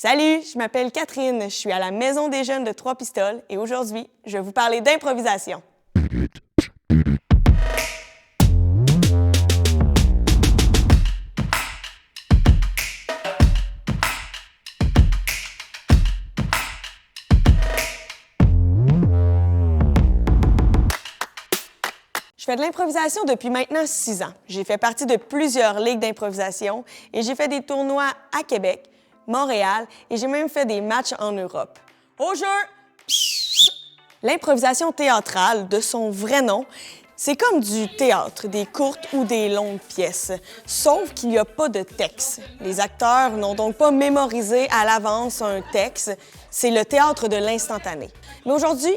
Salut, je m'appelle Catherine, je suis à la Maison des jeunes de Trois-Pistoles et aujourd'hui, je vais vous parler d'improvisation. Je fais de l'improvisation depuis maintenant 6 ans. J'ai fait partie de plusieurs ligues d'improvisation et j'ai fait des tournois à Québec, Montréal et j'ai même fait des matchs en Europe. Au jeu! L'improvisation théâtrale, de son vrai nom, c'est comme du théâtre, des courtes ou des longues pièces, sauf qu'il n'y a pas de texte. Les acteurs n'ont donc pas mémorisé à l'avance un texte, c'est le théâtre de l'instantané. Mais aujourd'hui,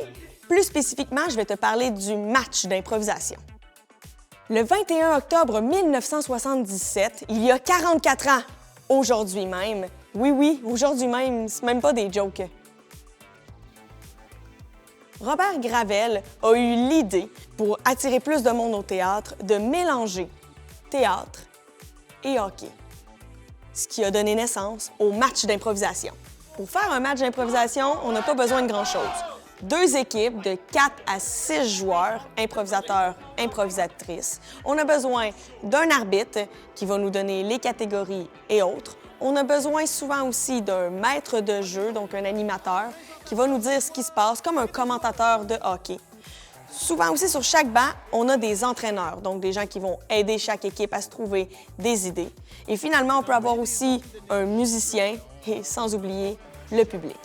plus spécifiquement, je vais te parler du match d'improvisation. Le 21 octobre 1977, il y a 44 ans, aujourd'hui même, oui, aujourd'hui même, c'est même pas des jokes. Robert Gravel a eu l'idée, pour attirer plus de monde au théâtre, de mélanger théâtre et hockey, ce qui a donné naissance au match d'improvisation. Pour faire un match d'improvisation, on n'a pas besoin de grand-chose. 2 équipes de 4 à 6 joueurs, improvisateurs, improvisatrices. On a besoin d'un arbitre qui va nous donner les catégories et autres. On a besoin souvent aussi d'un maître de jeu, donc un animateur, qui va nous dire ce qui se passe, comme un commentateur de hockey. Souvent aussi, sur chaque banc, on a des entraîneurs, donc des gens qui vont aider chaque équipe à se trouver des idées. Et finalement, on peut avoir aussi un musicien et sans oublier le public.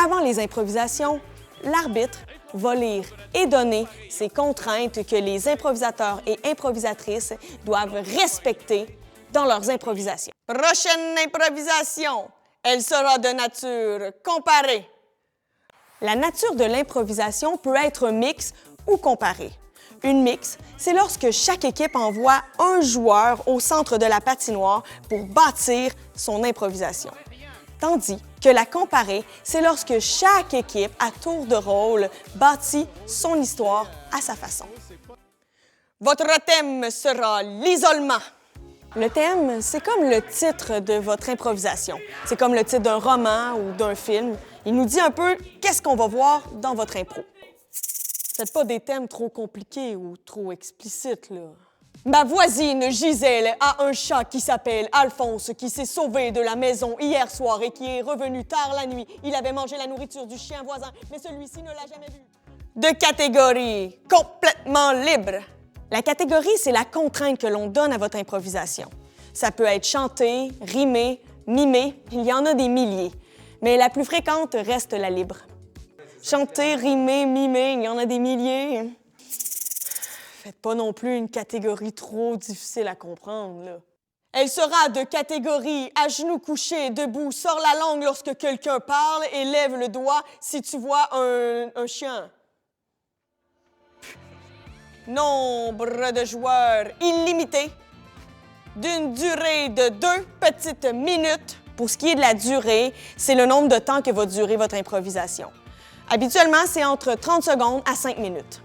Avant les improvisations, l'arbitre va lire et donner ces contraintes que les improvisateurs et improvisatrices doivent respecter dans leurs improvisations. Prochaine improvisation, elle sera de nature comparée. La nature de l'improvisation peut être mixte ou comparée. Une mixte, c'est lorsque chaque équipe envoie un joueur au centre de la patinoire pour bâtir son improvisation. Tandis que la comparée, c'est lorsque chaque équipe, à tour de rôle, bâtit son histoire à sa façon. Votre thème sera l'isolement. Le thème, c'est comme le titre de votre improvisation. C'est comme le titre d'un roman ou d'un film. Il nous dit un peu qu'est-ce qu'on va voir dans votre impro. Faites pas des thèmes trop compliqués ou trop explicites, là. Ma voisine Gisèle a un chat qui s'appelle Alphonse qui s'est sauvé de la maison hier soir et qui est revenu tard la nuit. Il avait mangé la nourriture du chien voisin, mais celui-ci ne l'a jamais vu. De catégorie complètement libre. La catégorie, c'est la contrainte que l'on donne à votre improvisation. Ça peut être chanté, rimé, mimé, il y en a des milliers. Mais la plus fréquente reste la libre. Chanter, rimer, mimer, il y en a des milliers. Faites pas non plus une catégorie trop difficile à comprendre, là. Elle sera de catégorie à genoux couchés, debout, sors la langue lorsque quelqu'un parle et lève le doigt si tu vois un chien. Nombre de joueurs illimité, d'une durée de 2 petites minutes. Pour ce qui est de la durée, c'est le nombre de temps que va durer votre improvisation. Habituellement, c'est entre 30 secondes à 5 minutes.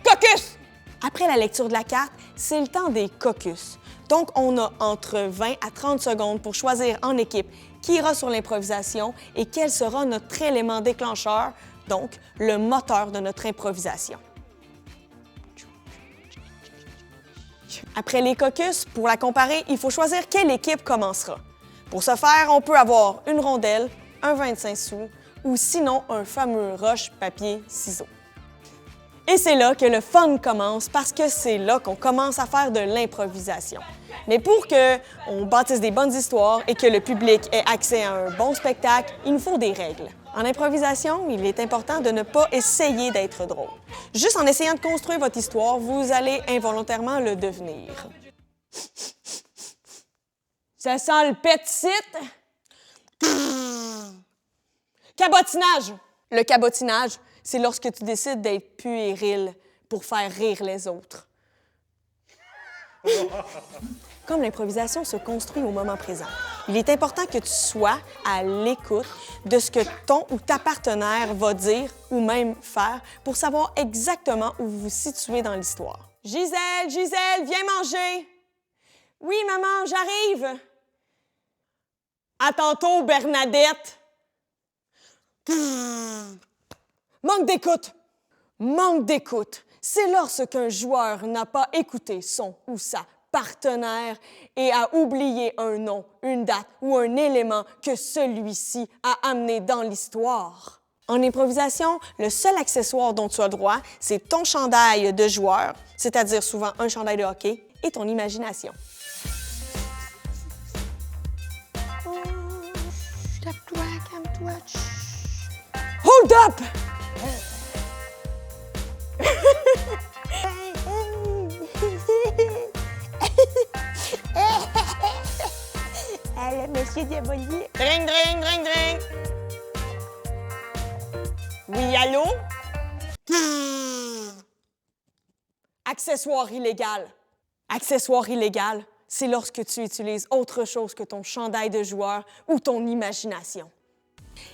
Caucus! Après la lecture de la carte, c'est le temps des caucus. Donc, on a entre 20 à 30 secondes pour choisir en équipe qui ira sur l'improvisation et quel sera notre élément déclencheur, donc le moteur de notre improvisation. Après les caucus, pour la comparer, il faut choisir quelle équipe commencera. Pour ce faire, on peut avoir une rondelle, un 25 sous ou sinon un fameux roche, papier, ciseaux. Et c'est là que le fun commence parce que c'est là qu'on commence à faire de l'improvisation. Mais pour qu'on bâtisse des bonnes histoires et que le public ait accès à un bon spectacle, il nous faut des règles. En improvisation, il est important de ne pas essayer d'être drôle. Juste en essayant de construire votre histoire, vous allez involontairement le devenir. Ça sent le pet-site? Cabotinage! Le cabotinage, c'est lorsque tu décides d'être puéril pour faire rire les autres. Comme l'improvisation se construit au moment présent, il est important que tu sois à l'écoute de ce que ton ou ta partenaire va dire ou même faire pour savoir exactement où vous vous situez dans l'histoire. Gisèle, viens manger! Oui, maman, j'arrive! À tantôt, Bernadette! Manque d'écoute! Manque d'écoute, c'est lorsqu'un joueur n'a pas écouté son ou sa partenaire et a oublié un nom, une date ou un élément que celui-ci a amené dans l'histoire. En improvisation, le seul accessoire dont tu as droit, c'est ton chandail de joueur, c'est-à-dire souvent un chandail de hockey, et ton imagination. Calme-toi. Hold up! Le monsieur Diabolier. Drink. Oui, allô? Accessoire illégal. Accessoire illégal, c'est lorsque tu utilises autre chose que ton chandail de joueur ou ton imagination.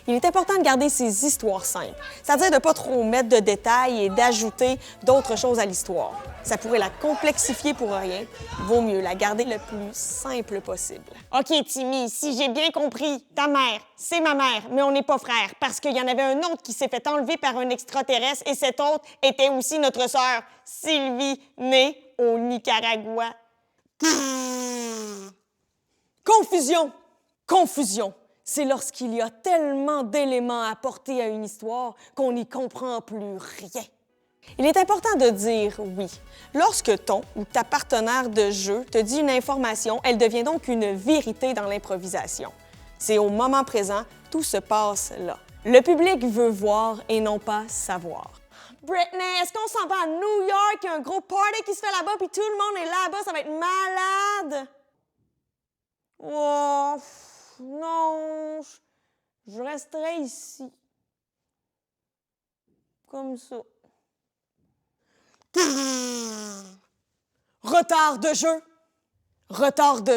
Il est important de garder ces histoires simples, c'est-à-dire de ne pas trop mettre de détails et d'ajouter d'autres choses à l'histoire. Ça pourrait la complexifier pour rien. Vaut mieux la garder le plus simple possible. OK, Timmy, si j'ai bien compris, ta mère, c'est ma mère, mais on n'est pas frères, parce qu'il y en avait un autre qui s'est fait enlever par un extraterrestre et cet autre était aussi notre sœur, Sylvie, née au Nicaragua. Confusion. C'est lorsqu'il y a tellement d'éléments à apporter à une histoire qu'on n'y comprend plus rien. Il est important de dire oui. Lorsque ton ou ta partenaire de jeu te dit une information, elle devient donc une vérité dans l'improvisation. C'est au moment présent, tout se passe là. Le public veut voir et non pas savoir. Britney, est-ce qu'on s'en va à New York? Il y a un gros party qui se fait là-bas, puis tout le monde est là-bas, ça va être malade! Oh, non, je resterai ici. Comme ça. Retard de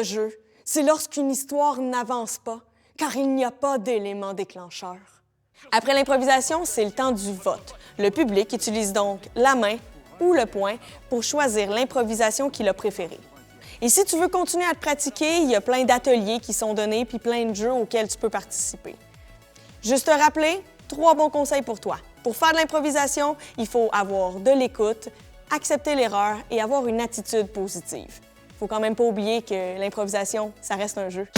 jeu, c'est lorsqu'une histoire n'avance pas, car il n'y a pas d'élément déclencheur. Après l'improvisation, c'est le temps du vote. Le public utilise donc la main ou le poing pour choisir l'improvisation qu'il a préférée. Et si tu veux continuer à te pratiquer, il y a plein d'ateliers qui sont donnés puis plein de jeux auxquels tu peux participer. Juste te rappeler, 3 bons conseils pour toi. Pour faire de l'improvisation, il faut avoir de l'écoute, accepter l'erreur et avoir une attitude positive. Il faut quand même pas oublier que l'improvisation, ça reste un jeu.